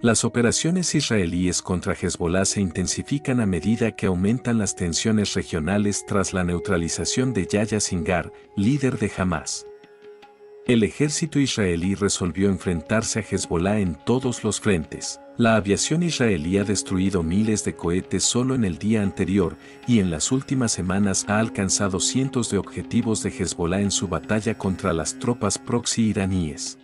Las operaciones israelíes contra Hezbolá se intensifican a medida que aumentan las tensiones regionales tras la neutralización de Yahya Singar, líder de Hamás. El ejército israelí resolvió enfrentarse a Hezbolá en todos los frentes. La aviación israelí ha destruido miles de cohetes solo en el día anterior y en las últimas semanas ha alcanzado cientos de objetivos de Hezbolá en su batalla contra las tropas proxy iraníes.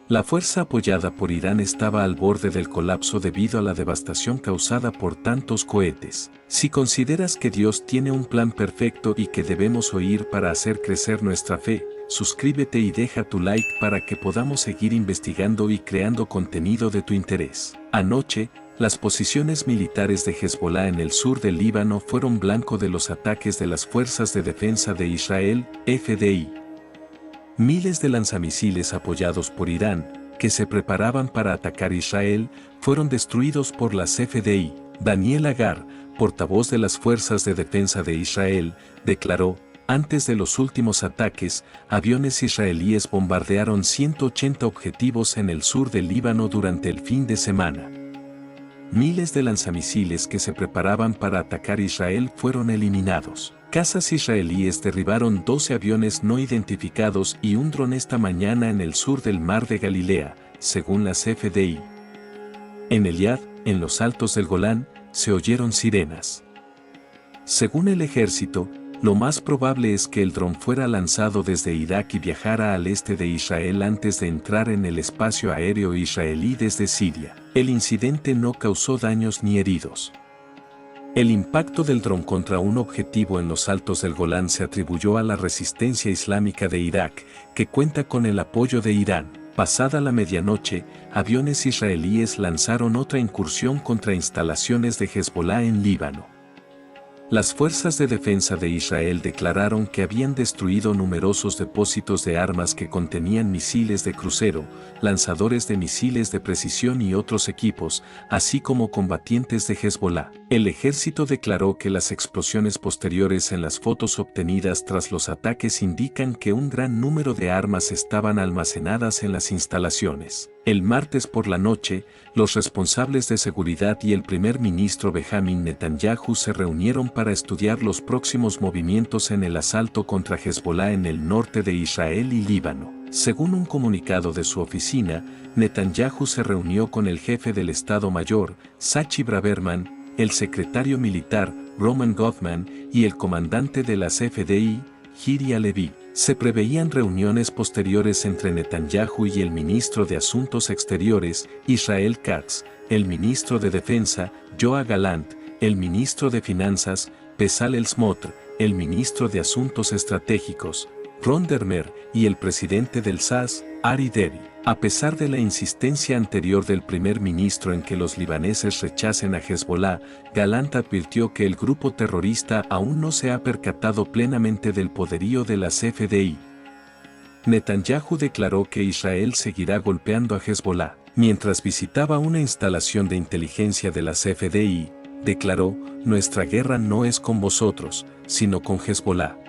La fuerza apoyada por Irán estaba al borde del colapso debido a la devastación causada por tantos cohetes. Si consideras que Dios tiene un plan perfecto y que debemos oír para hacer crecer nuestra fe, suscríbete y deja tu like para que podamos seguir investigando y creando contenido de tu interés. Anoche, las posiciones militares de Hezbolá en el sur del Líbano fueron blanco de los ataques de las Fuerzas de Defensa de Israel, FDI. Miles de lanzamisiles apoyados por Irán, que se preparaban para atacar Israel, fueron destruidos por las FDI. Daniel Agar, portavoz de las Fuerzas de Defensa de Israel, declaró: antes de los últimos ataques, aviones israelíes bombardearon 180 objetivos en el sur del Líbano durante el fin de semana. Miles de lanzamisiles que se preparaban para atacar Israel fueron eliminados. Cazas israelíes derribaron 12 aviones no identificados y un dron esta mañana en el sur del Mar de Galilea, según las FDI. En Eliad, en los altos del Golán, se oyeron sirenas. Según el ejército, lo más probable es que el dron fuera lanzado desde Irak y viajara al este de Israel antes de entrar en el espacio aéreo israelí desde Siria. El incidente no causó daños ni heridos. El impacto del dron contra un objetivo en los altos del Golán se atribuyó a la resistencia islámica de Irak, que cuenta con el apoyo de Irán. Pasada la medianoche, aviones israelíes lanzaron otra incursión contra instalaciones de Hezbolá en Líbano. Las fuerzas de defensa de Israel declararon que habían destruido numerosos depósitos de armas que contenían misiles de crucero, lanzadores de misiles de precisión y otros equipos, así como combatientes de Hezbolá. El ejército declaró que las explosiones posteriores en las fotos obtenidas tras los ataques indican que un gran número de armas estaban almacenadas en las instalaciones. El martes por la noche, los responsables de seguridad y el primer ministro Benjamin Netanyahu se reunieron para estudiar los próximos movimientos en el asalto contra Hezbolá en el norte de Israel y Líbano. Según un comunicado de su oficina, Netanyahu se reunió con el jefe del Estado Mayor, Sachi Braverman, el secretario militar, Roman Goffman, y el comandante de las FDI, Giri Alevi. Se preveían reuniones posteriores entre Netanyahu y el ministro de Asuntos Exteriores, Israel Katz, el ministro de Defensa, Yoav Gallant, el ministro de Finanzas, Bezalel Smotrich, el ministro de Asuntos Estratégicos, Ron Dermer, y el presidente del SAS, Ari Deri. A pesar de la insistencia anterior del primer ministro en que los libaneses rechacen a Hezbolá, Gallant advirtió que el grupo terrorista aún no se ha percatado plenamente del poderío de las FDI. Netanyahu declaró que Israel seguirá golpeando a Hezbolá. Mientras visitaba una instalación de inteligencia de las FDI, declaró: nuestra guerra no es con vosotros, sino con Hezbolá.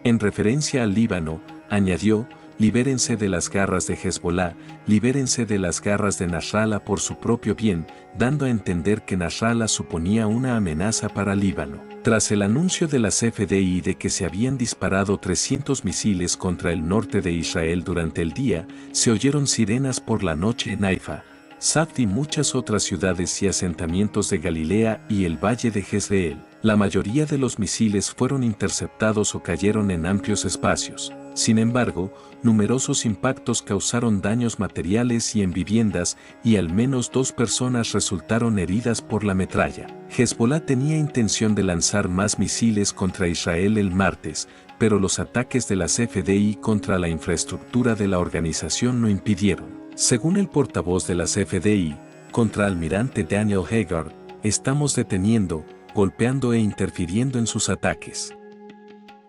En referencia al Líbano, añadió: libérense de las garras de Hezbolá, libérense de las garras de Nasrallah por su propio bien, dando a entender que Nasrallah suponía una amenaza para Líbano. Tras el anuncio de las FDI de que se habían disparado 300 misiles contra el norte de Israel durante el día, se oyeron sirenas por la noche en Haifa, Safed y muchas otras ciudades y asentamientos de Galilea y el valle de Jezreel. La mayoría de los misiles fueron interceptados o cayeron en amplios espacios. Sin embargo, numerosos impactos causaron daños materiales y en viviendas, y al menos 2 personas resultaron heridas por la metralla. Hezbolá tenía intención de lanzar más misiles contra Israel el martes, pero los ataques de las FDI contra la infraestructura de la organización lo impidieron. Según el portavoz de las FDI, contraalmirante Daniel Haggard, estamos deteniendo, golpeando e interfiriendo en sus ataques.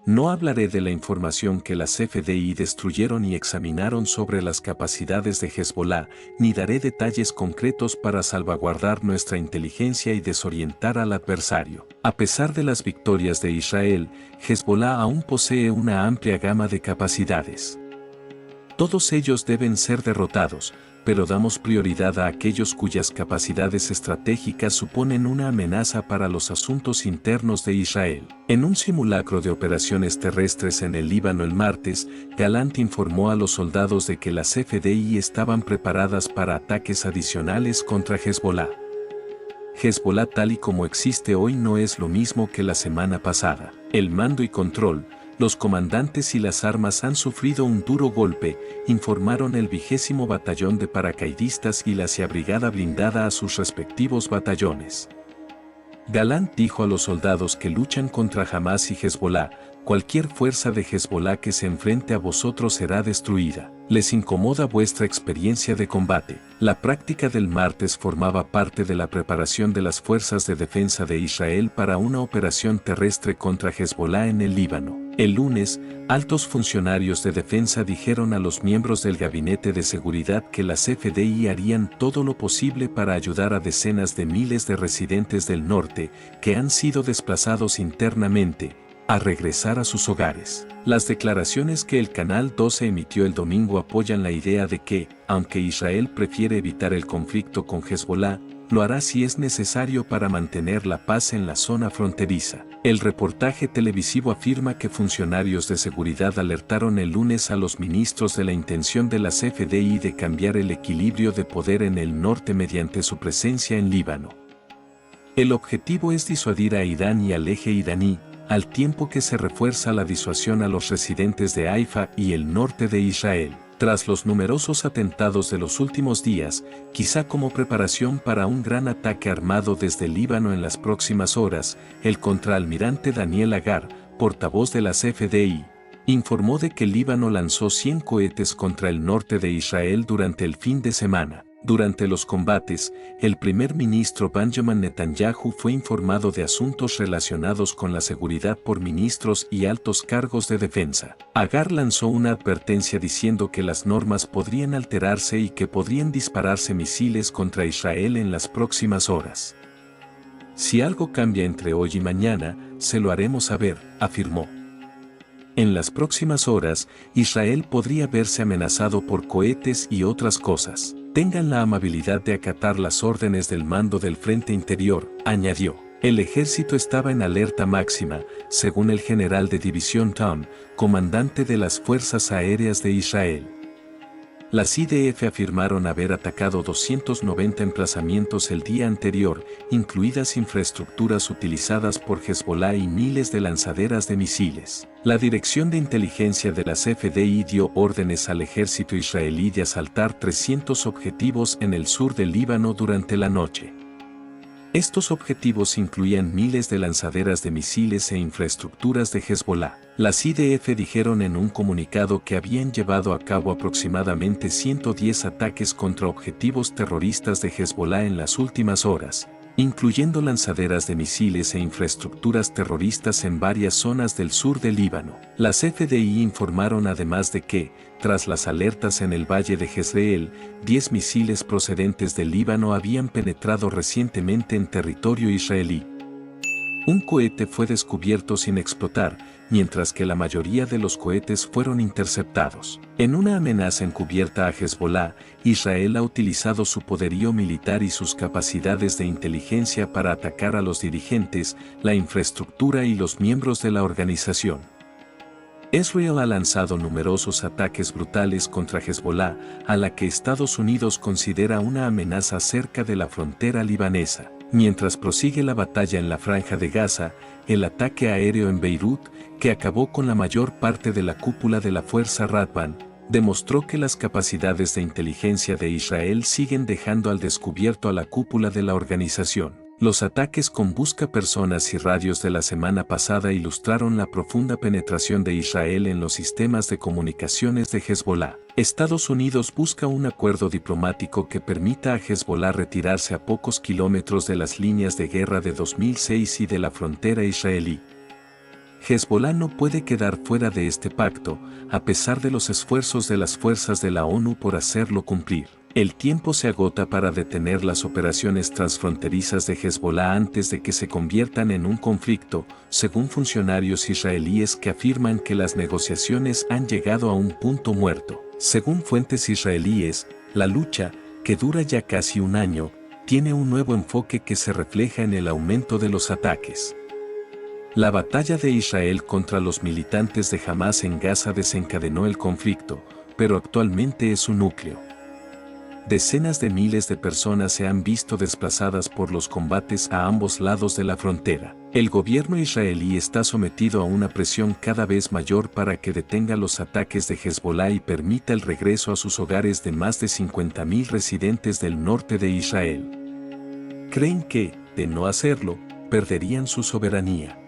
No hablaré de la información que las FDI destruyeron y examinaron sobre las capacidades de Hezbolá, ni daré detalles concretos para salvaguardar nuestra inteligencia y desorientar al adversario. A pesar de las victorias de Israel, Hezbolá aún posee una amplia gama de capacidades. Todos ellos deben ser derrotados, pero damos prioridad a aquellos cuyas capacidades estratégicas suponen una amenaza para los asuntos internos de Israel. En un simulacro de operaciones terrestres en el Líbano el martes, Gallant informó a los soldados de que las FDI estaban preparadas para ataques adicionales contra Hezbollah. Hezbollah tal y como existe hoy no es lo mismo que la semana pasada. El mando y control, los comandantes y las armas han sufrido un duro golpe, informaron el 20º Batallón de Paracaidistas y la CIA Brigada Blindada a sus respectivos batallones. Gallant dijo a los soldados que luchan contra Hamás y Hezbollah, cualquier fuerza de Hezbollah que se enfrente a vosotros será destruida. Les incomoda vuestra experiencia de combate. La práctica del martes formaba parte de la preparación de las fuerzas de defensa de Israel para una operación terrestre contra Hezbollah en el Líbano. El lunes, altos funcionarios de defensa dijeron a los miembros del Gabinete de Seguridad que las FDI harían todo lo posible para ayudar a decenas de miles de residentes del norte que han sido desplazados internamente, a regresar a sus hogares. Las declaraciones que el Canal 12 emitió el domingo apoyan la idea de que, aunque Israel prefiere evitar el conflicto con Hezbollah, lo hará si es necesario para mantener la paz en la zona fronteriza. El reportaje televisivo afirma que funcionarios de seguridad alertaron el lunes a los ministros de la intención de las FDI de cambiar el equilibrio de poder en el norte mediante su presencia en Líbano. El objetivo es disuadir a Irán y al eje iraní, al tiempo que se refuerza la disuasión a los residentes de Haifa y el norte de Israel. Tras los numerosos atentados de los últimos días, quizá como preparación para un gran ataque armado desde Líbano en las próximas horas, el contraalmirante Daniel Agar, portavoz de las FDI, informó de que Líbano lanzó 100 cohetes contra el norte de Israel durante el fin de semana. Durante los combates, el primer ministro Benjamin Netanyahu fue informado de asuntos relacionados con la seguridad por ministros y altos cargos de defensa. Agar lanzó una advertencia diciendo que las normas podrían alterarse y que podrían dispararse misiles contra Israel en las próximas horas. Si algo cambia entre hoy y mañana, se lo haremos saber, afirmó. En las próximas horas, Israel podría verse amenazado por cohetes y otras cosas. Tengan la amabilidad de acatar las órdenes del mando del Frente Interior, añadió. El ejército estaba en alerta máxima, según el general de división Tom, comandante de las Fuerzas Aéreas de Israel. Las IDF afirmaron haber atacado 290 emplazamientos el día anterior, incluidas infraestructuras utilizadas por Hezbollah y miles de lanzaderas de misiles. La Dirección de Inteligencia de las FDI dio órdenes al ejército israelí de asaltar 300 objetivos en el sur del Líbano durante la noche. Estos objetivos incluían miles de lanzaderas de misiles e infraestructuras de Hezbollah. Las IDF dijeron en un comunicado que habían llevado a cabo aproximadamente 110 ataques contra objetivos terroristas de Hezbollah en las últimas horas, incluyendo lanzaderas de misiles e infraestructuras terroristas en varias zonas del sur del Líbano. Las FDI informaron además de que, tras las alertas en el valle de Jezreel, 10 misiles procedentes del Líbano habían penetrado recientemente en territorio israelí. Un cohete fue descubierto sin explotar, mientras que la mayoría de los cohetes fueron interceptados. En una amenaza encubierta a Hezbollah, Israel ha utilizado su poderío militar y sus capacidades de inteligencia para atacar a los dirigentes, la infraestructura y los miembros de la organización. Israel ha lanzado numerosos ataques brutales contra Hezbollah, a la que Estados Unidos considera una amenaza cerca de la frontera libanesa. Mientras prosigue la batalla en la Franja de Gaza, el ataque aéreo en Beirut, que acabó con la mayor parte de la cúpula de la Fuerza Radwan, demostró que las capacidades de inteligencia de Israel siguen dejando al descubierto a la cúpula de la organización. Los ataques con buscapersonas y radios de la semana pasada ilustraron la profunda penetración de Israel en los sistemas de comunicaciones de Hezbollah. Estados Unidos busca un acuerdo diplomático que permita a Hezbollah retirarse a pocos kilómetros de las líneas de guerra de 2006 y de la frontera israelí. Hezbollah no puede quedar fuera de este pacto, a pesar de los esfuerzos de las fuerzas de la ONU por hacerlo cumplir. El tiempo se agota para detener las operaciones transfronterizas de Hezbollah antes de que se conviertan en un conflicto, según funcionarios israelíes que afirman que las negociaciones han llegado a un punto muerto. Según fuentes israelíes, la lucha, que dura ya casi un año, tiene un nuevo enfoque que se refleja en el aumento de los ataques. La batalla de Israel contra los militantes de Hamás en Gaza desencadenó el conflicto, pero actualmente es un núcleo. Decenas de miles de personas se han visto desplazadas por los combates a ambos lados de la frontera. El gobierno israelí está sometido a una presión cada vez mayor para que detenga los ataques de Hezbolá y permita el regreso a sus hogares de más de 50.000 residentes del norte de Israel. Creen que, de no hacerlo, perderían su soberanía.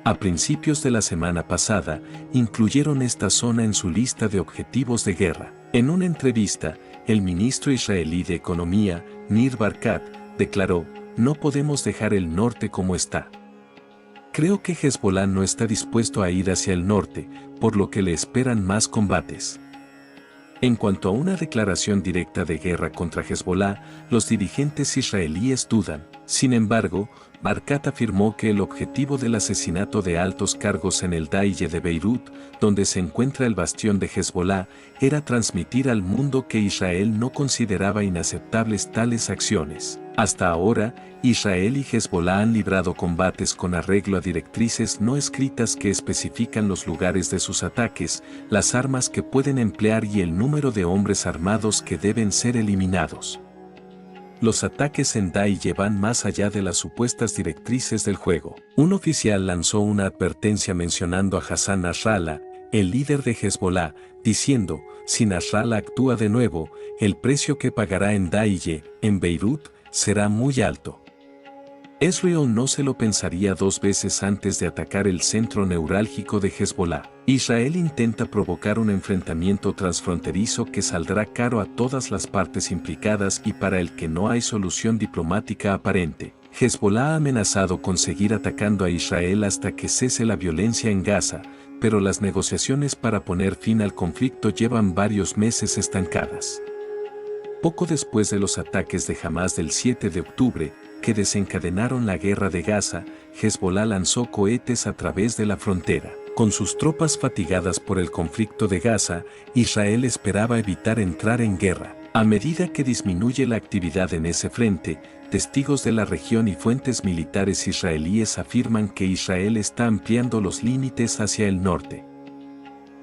A principios de la semana pasada, incluyeron esta zona en su lista de objetivos de guerra. En una entrevista, el ministro israelí de Economía, Nir Barkat, declaró: "No podemos dejar el norte como está. Creo que Hezbolá no está dispuesto a ir hacia el norte, por lo que le esperan más combates". En cuanto a una declaración directa de guerra contra Hezbolá, los dirigentes israelíes dudan. Sin embargo, Barkat afirmó que el objetivo del asesinato de altos cargos en el Dahiye de Beirut, donde se encuentra el bastión de Hezbolá, era transmitir al mundo que Israel no consideraba inaceptables tales acciones. Hasta ahora, Israel y Hezbolá han librado combates con arreglo a directrices no escritas que especifican los lugares de sus ataques, las armas que pueden emplear y el número de hombres armados que deben ser eliminados. Los ataques en Dahiye van más allá de las supuestas directrices del juego. Un oficial lanzó una advertencia mencionando a Hassan Nasrallah, el líder de Hezbolá, diciendo: "Si Nasrallah actúa de nuevo, el precio que pagará en Dahiye, en Beirut, será muy alto". Israel no se lo pensaría dos veces antes de atacar el centro neurálgico de Hezbolá. Israel intenta provocar un enfrentamiento transfronterizo que saldrá caro a todas las partes implicadas y para el que no hay solución diplomática aparente. Hezbolá ha amenazado con seguir atacando a Israel hasta que cese la violencia en Gaza, pero las negociaciones para poner fin al conflicto llevan varios meses estancadas. Poco después de los ataques de Hamás del 7 de octubre, que desencadenaron la guerra de Gaza, Hezbolá lanzó cohetes a través de la frontera. Con sus tropas fatigadas por el conflicto de Gaza, Israel esperaba evitar entrar en guerra. A medida que disminuye la actividad en ese frente, testigos de la región y fuentes militares israelíes afirman que Israel está ampliando los límites hacia el norte.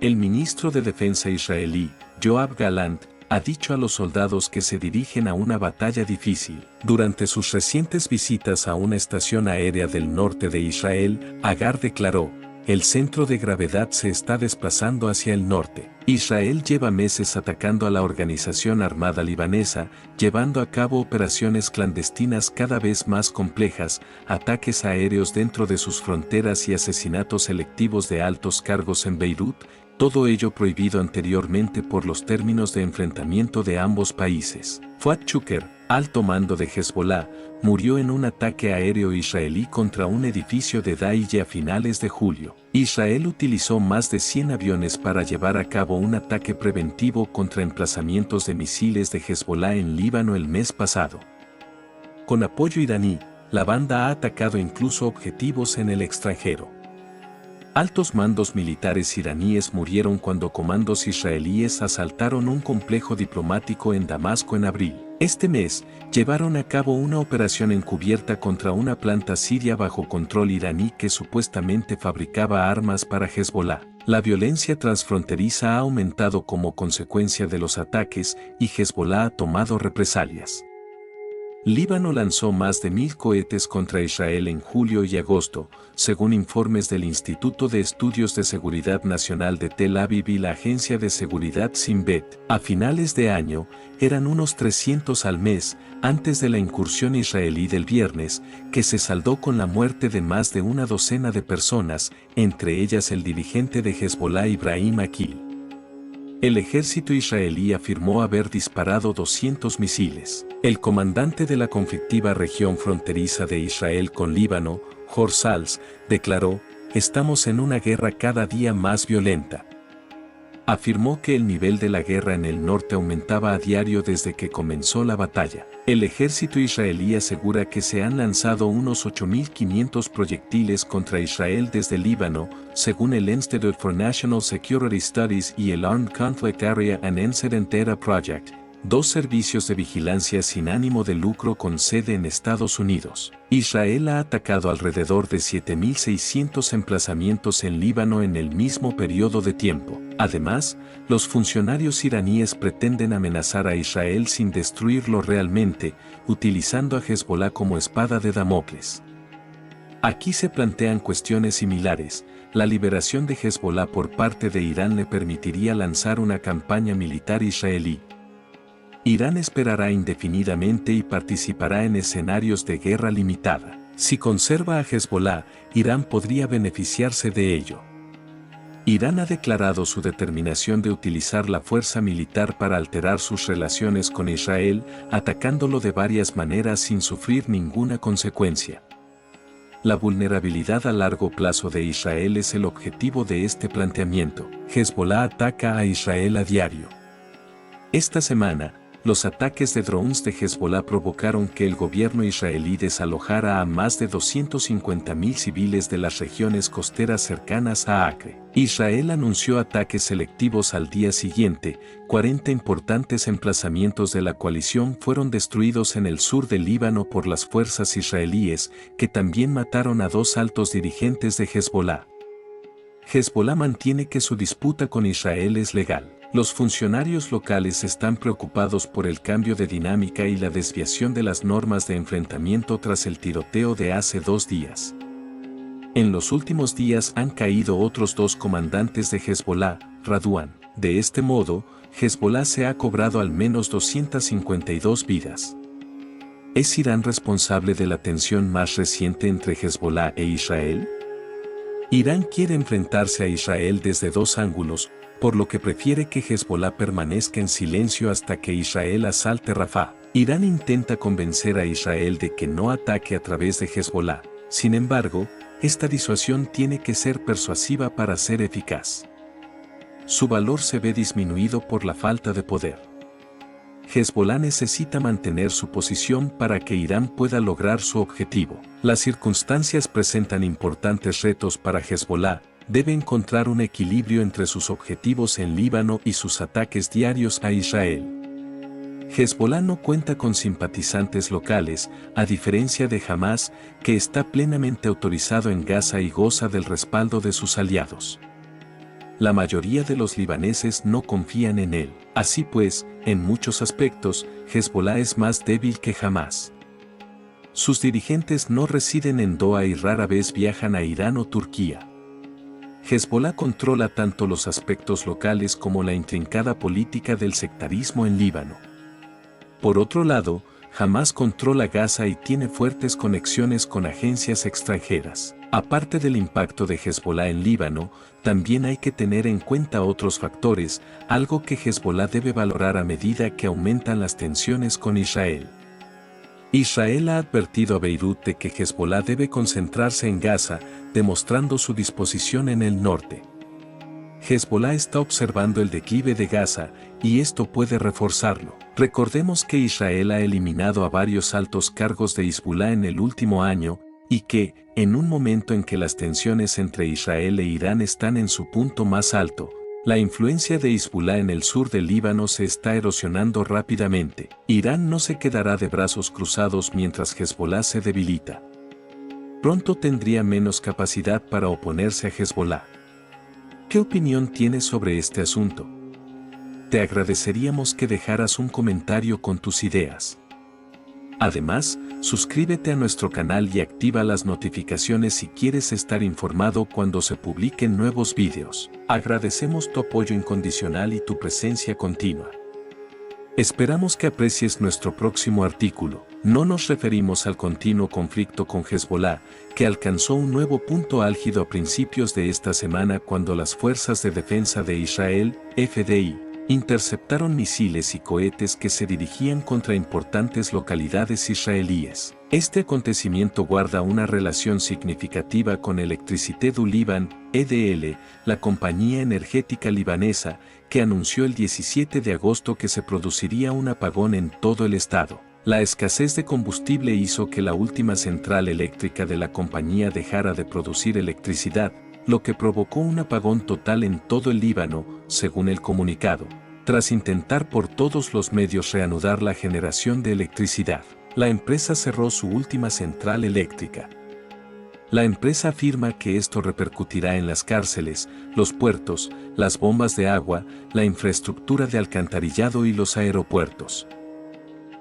El ministro de Defensa israelí, Yoav Gallant, ha dicho a los soldados que se dirigen a una batalla difícil. Durante sus recientes visitas a una estación aérea del norte de Israel, Agar declaró: "El centro de gravedad se está desplazando hacia el norte". Israel lleva meses atacando a la organización armada libanesa, llevando a cabo operaciones clandestinas cada vez más complejas, ataques aéreos dentro de sus fronteras y asesinatos selectivos de altos cargos en Beirut, todo ello prohibido anteriormente por los términos de enfrentamiento de ambos países. Fuad Shukr, alto mando de Hezbolá, murió en un ataque aéreo israelí contra un edificio de Dahiye a finales de julio. Israel utilizó más de 100 aviones para llevar a cabo un ataque preventivo contra emplazamientos de misiles de Hezbolá en Líbano el mes pasado. Con apoyo iraní, la banda ha atacado incluso objetivos en el extranjero. Altos mandos militares iraníes murieron cuando comandos israelíes asaltaron un complejo diplomático en Damasco en abril. Este mes, llevaron a cabo una operación encubierta contra una planta siria bajo control iraní que supuestamente fabricaba armas para Hezbolá. La violencia transfronteriza ha aumentado como consecuencia de los ataques y Hezbolá ha tomado represalias. Líbano lanzó más de 1.000 cohetes contra Israel en julio y agosto, según informes del Instituto de Estudios de Seguridad Nacional de Tel Aviv y la Agencia de Seguridad Shin Bet. A finales de año, eran unos 300 al mes, antes de la incursión israelí del viernes, que se saldó con la muerte de más de una docena de personas, entre ellas el dirigente de Hezbolá Ibrahim Akil. El ejército israelí afirmó haber disparado 200 misiles. El comandante de la conflictiva región fronteriza de Israel con Líbano, Jor Sals, declaró: "Estamos en una guerra cada día más violenta. afirmó que el nivel de la guerra en el norte aumentaba a diario desde que comenzó la batalla. El ejército israelí asegura que se han lanzado unos 8.500 proyectiles contra Israel desde Líbano, según el Institute for National Security Studies y el Armed Conflict Area and Incident Data Project, dos servicios de vigilancia sin ánimo de lucro con sede en Estados Unidos. Israel ha atacado alrededor de 7.600 emplazamientos en Líbano en el mismo periodo de tiempo. Además, los funcionarios iraníes pretenden amenazar a Israel sin destruirlo realmente, utilizando a Hezbollah como espada de Damocles. Aquí se plantean cuestiones similares. La liberación de Hezbollah por parte de Irán le permitiría lanzar una campaña militar israelí. Irán esperará indefinidamente y participará en escenarios de guerra limitada. Si conserva a Hezbollah, Irán podría beneficiarse de ello. Irán ha declarado su determinación de utilizar la fuerza militar para alterar sus relaciones con Israel, atacándolo de varias maneras sin sufrir ninguna consecuencia. La vulnerabilidad a largo plazo de Israel es el objetivo de este planteamiento. Hezbollah ataca a Israel a diario. Esta semana, los ataques de drones de Hezbollah provocaron que el gobierno israelí desalojara a más de 250.000 civiles de las regiones costeras cercanas a Acre. Israel anunció ataques selectivos al día siguiente. 40 importantes emplazamientos de la coalición fueron destruidos en el sur del Líbano por las fuerzas israelíes, que también mataron a 2 altos dirigentes de Hezbollah. Hezbollah mantiene que su disputa con Israel es legal. Los funcionarios locales están preocupados por el cambio de dinámica y la desviación de las normas de enfrentamiento tras el tiroteo de hace 2 días. En los últimos días han caído otros 2 comandantes de Hezbollah, Radwan. De este modo, Hezbollah se ha cobrado al menos 252 vidas. ¿Es Irán responsable de la tensión más reciente entre Hezbollah e Israel? Irán quiere enfrentarse a Israel desde 2 ángulos, por lo que prefiere que Hezbollah permanezca en silencio hasta que Israel asalte Rafah. Irán intenta convencer a Israel de que no ataque a través de Hezbollah. Sin embargo, esta disuasión tiene que ser persuasiva para ser eficaz. Su valor se ve disminuido por la falta de poder. Hezbollah necesita mantener su posición para que Irán pueda lograr su objetivo. Las circunstancias presentan importantes retos para Hezbollah. Debe encontrar un equilibrio entre sus objetivos en Líbano y sus ataques diarios a Israel. Hezbollah no cuenta con simpatizantes locales, a diferencia de Hamás, que está plenamente autorizado en Gaza y goza del respaldo de sus aliados. La mayoría de los libaneses no confían en él. Así pues, en muchos aspectos, Hezbollah es más débil que Hamás. Sus dirigentes no residen en Doha y rara vez viajan a Irán o Turquía. Hezbollah controla tanto los aspectos locales como la intrincada política del sectarismo en Líbano. Por otro lado, Hamás controla Gaza y tiene fuertes conexiones con agencias extranjeras. Aparte del impacto de Hezbollah en Líbano, también hay que tener en cuenta otros factores, algo que Hezbollah debe valorar a medida que aumentan las tensiones con Israel. Israel ha advertido a Beirut de que Hezbollah debe concentrarse en Gaza, demostrando su disposición en el norte. Hezbollah está observando el declive de Gaza, y esto puede reforzarlo. Recordemos que Israel ha eliminado a varios altos cargos de Hezbollah en el último año, y que, en un momento en que las tensiones entre Israel e Irán están en su punto más alto, la influencia de Hezbollah en el sur del Líbano se está erosionando rápidamente. Irán no se quedará de brazos cruzados mientras Hezbollah se debilita. Pronto tendría menos capacidad para oponerse a Hezbollah. ¿Qué opinión tienes sobre este asunto? Te agradeceríamos que dejaras un comentario con tus ideas. Además, suscríbete a nuestro canal y activa las notificaciones si quieres estar informado cuando se publiquen nuevos vídeos. Agradecemos tu apoyo incondicional y tu presencia continua. Esperamos que aprecies nuestro próximo artículo. No nos referimos al continuo conflicto con Hezbollah, que alcanzó un nuevo punto álgido a principios de esta semana cuando las Fuerzas de Defensa de Israel, FDI, interceptaron misiles y cohetes que se dirigían contra importantes localidades israelíes. Este acontecimiento guarda una relación significativa con Electricité du Liban, EDL, la compañía energética libanesa, que anunció el 17 de agosto que se produciría un apagón en todo el estado. La escasez de combustible hizo que la última central eléctrica de la compañía dejara de producir electricidad, lo que provocó un apagón total en todo el Líbano, según el comunicado, tras intentar por todos los medios reanudar la generación de electricidad. La empresa cerró su última central eléctrica. La empresa afirma que esto repercutirá en las cárceles, los puertos, las bombas de agua, la infraestructura de alcantarillado y los aeropuertos.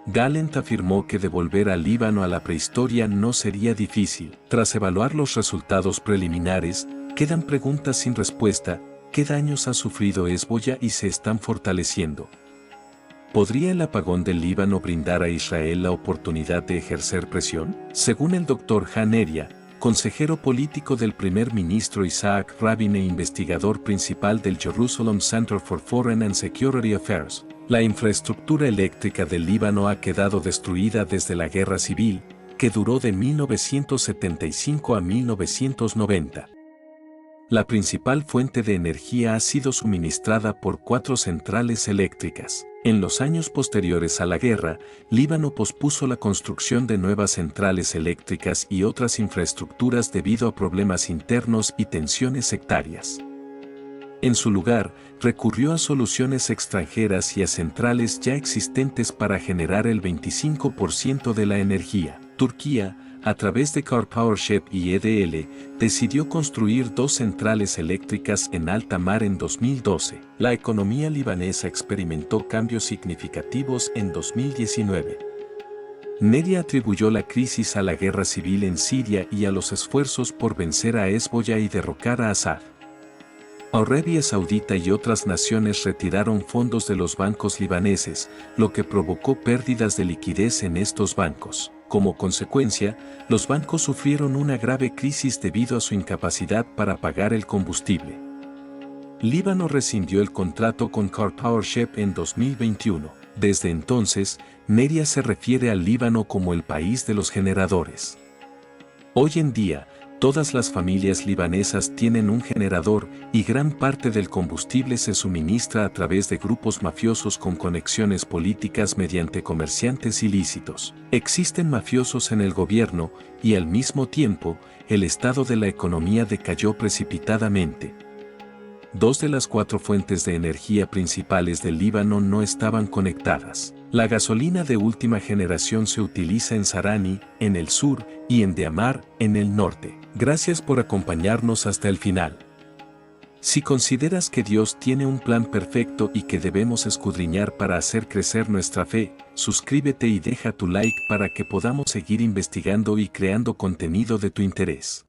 Gallant afirmó que devolver al Líbano a la prehistoria no sería difícil. Tras evaluar los resultados preliminares, quedan preguntas sin respuesta. ¿Qué daños ha sufrido Hezbollah y se están fortaleciendo? ¿Podría el apagón del Líbano brindar a Israel la oportunidad de ejercer presión? Según el Dr. Haneria, consejero político del primer ministro Isaac Rabin e investigador principal del Jerusalem Center for Foreign and Security Affairs, la infraestructura eléctrica del Líbano ha quedado destruida desde la guerra civil, que duró de 1975 a 1990. La principal fuente de energía ha sido suministrada por 4 centrales eléctricas. En los años posteriores a la guerra, Líbano pospuso la construcción de nuevas centrales eléctricas y otras infraestructuras debido a problemas internos y tensiones sectarias. En su lugar, recurrió a soluciones extranjeras y a centrales ya existentes para generar el 25% de la energía. Turquía, a través de Karpowership y EDL, decidió construir 2 centrales eléctricas en alta mar en 2012. La economía libanesa experimentó cambios significativos en 2019. Neria atribuyó la crisis a la guerra civil en Siria y a los esfuerzos por vencer a Hezbollah y derrocar a Assad. Arabia Saudita y otras naciones retiraron fondos de los bancos libaneses, lo que provocó pérdidas de liquidez en estos bancos. Como consecuencia, los bancos sufrieron una grave crisis debido a su incapacidad para pagar el combustible. Líbano rescindió el contrato con Karpowership en 2021. Desde entonces, Neria se refiere al Líbano como el país de los generadores. Hoy en día, todas las familias libanesas tienen un generador y gran parte del combustible se suministra a través de grupos mafiosos con conexiones políticas mediante comerciantes ilícitos. Existen mafiosos en el gobierno y al mismo tiempo, el estado de la economía decayó precipitadamente. 2 de las 4 fuentes de energía principales del Líbano no estaban conectadas. La gasolina de última generación se utiliza en Sarani, en el sur, y en Deamar, en el norte. Gracias por acompañarnos hasta el final. Si consideras que Dios tiene un plan perfecto y que debemos escudriñar para hacer crecer nuestra fe, suscríbete y deja tu like para que podamos seguir investigando y creando contenido de tu interés.